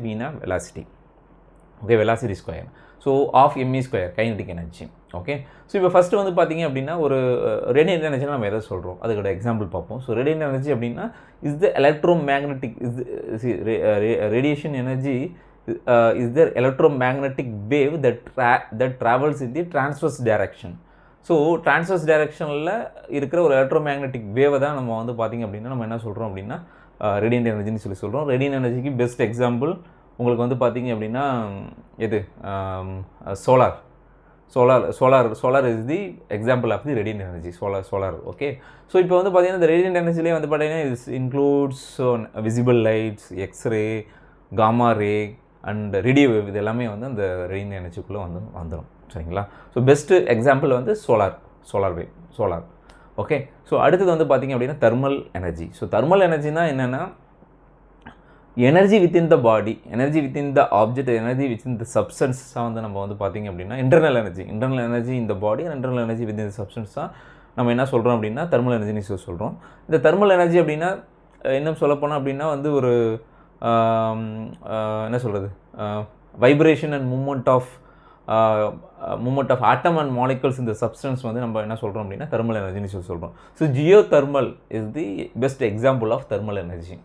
Vனா velocity. Okay, velocity square. So of me square kinetic energy. Okay, so இப்போ first வந்து பார்த்தீங்க அப்படின்னா ஒரு ரேடியன்ட் எனர்ஜினா நம்ம எதை சொல்கிறோம் அதுக்கோட எக்ஸாம்பிள் பார்ப்போம். ஸோ ரேடியன்ட் எனர்ஜி அப்படின்னா is the electromagnetic radiation energy is the electromagnetic wave that travels in the transverse direction. So transverse directionல இருக்கிற ஒரு எலக்ட்ரோமேக்னெட்டிக் வேவை தான் நம்ம வந்து பார்த்திங்க அப்படின்னா நம்ம என்ன சொல்கிறோம் அப்படின்னா ரேடியன்ட் எனர்ஜின்னு சொல்கிறோம். ரேடியன்ட் எனர்ஜிக்கு பெஸ்ட் எக்ஸாம்பிள் உங்களுக்கு வந்து பார்த்திங்க அப்படின்னா எது solar is the example of the radiant energy. Solar okay. So இப்போ வந்து பார்த்திங்கன்னா இந்த ரேடியன்ட் எனர்ஜிலே வந்து பார்த்தீங்கன்னா is includes visible lights, x-ray, gamma ray and radio wave, இது எல்லாமே வந்து அந்த ரேடியன்ட் எனர்ஜிக்குள்ளே வந்துடும். சரிங்களா? ஸோ பெஸ்ட்டு எக்ஸாம்பிள் வந்து சோலார். ஓகே. ஸோ அடுத்தது வந்து பார்த்திங்க அப்படின்னா தெர்மல் எனர்ஜி. ஸோ தெர்மல் எனர்ஜினா என்னென்னா energy within the body, energy within the object, energy within the சப்ஸ்டன்ஸாக வந்து நம்ம வந்து பார்த்திங்க அப்படின்னா இன்டர்னல் எனர்ஜி இந்த body, internal energy within the substance தான் நம்ம என்ன சொல்கிறோம் அப்படின்னா தெர்மல் எனர்ஜின்னு சொல்கிறோம். இந்த தெர்மல் எனர்ஜி அப்படின்னா இன்னும் சொல்லப்போனால் அப்படின்னா வந்து ஒரு என்ன சொல்கிறது vibration and moment of atom and molecules இந்த சப்ஸ்டன்ஸ் வந்து நம்ம என்ன சொல்கிறோம் அப்படின்னா தெர்மல் எனர்ஜின்னு சொல்கிறோம். So geothermal is the best example of thermal energy.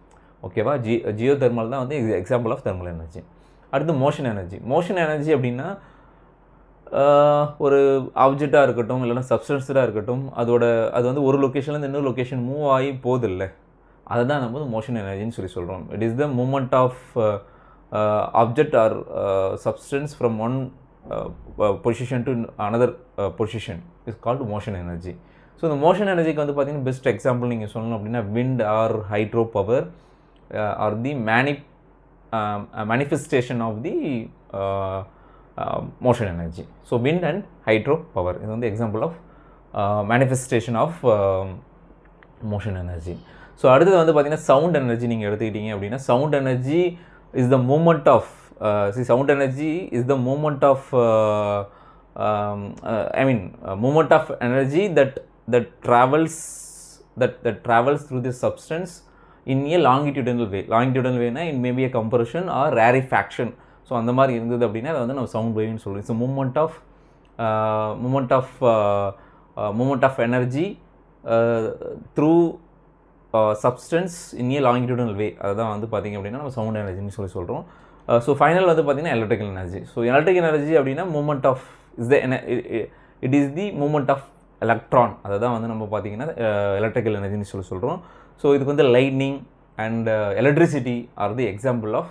ஓகேவா? ஜியோ தெர்மல் தான் வந்து எக்ஸாம்பிள் ஆஃப் தெர்மல் எனர்ஜி. அடுத்து மோஷன் எனர்ஜி அப்படின்னா ஒரு ஆப்ஜெக்டாக இருக்கட்டும் இல்லைனா சப்ஸ்டன்ஸாக இருக்கட்டும் அது வந்து ஒரு லொக்கேஷன்லேருந்து இன்னொரு லொக்கேஷன் மூவ் ஆகி போகுது இல்லை, அதை தான் நம்ம வந்து மோஷன் எனர்ஜின்னு சொல்கிறோம். It is the moment of object or substance from one position to another position is called motion energy. So இந்த மோஷன் எனர்ஜிக்கு வந்து பார்த்திங்கன்னா பெஸ்ட் எக்ஸாம்பிள் நீங்கள் சொல்லணும் அப்படின்னா wind or hydro power or the manifestation of the motion energy. So wind and hydro power இது வந்து example of manifestation of motion energy. So அடுத்தது வந்து பார்த்திங்கன்னா சவுண்ட் எனர்ஜி நீங்கள் எடுத்துக்கிட்டீங்க அப்படின்னா sound energy is the moment of sound energy is the moment of moment of energy that travels through the substance in a longitudinal way. It may be a compression or rarefaction. So அந்த மாதிரி இருந்தது அப்படின்னா அதை வந்து நம்ம sound வேவ்னு சொல்லுவோம். So movement of energy through substance in a longitudinal wave, அதுதான் வந்து பார்த்திங்க அப்படின்னா நம்ம சவுண்ட் எனர்ஜின்னு சொல்கிறோம். ஸோ ஃபைனல் வந்து பார்த்திங்கன்னா electrical energy. So electrical energy அப்படின்னா movement of it is the movement of electron, அதை தான் வந்து நம்ம பார்த்திங்கன்னா எலக்ட்ரிக்கல் எனர்ஜின்னு சொல்கிறோம். ஸோ இதுக்கு வந்து lightning and electricity are the example of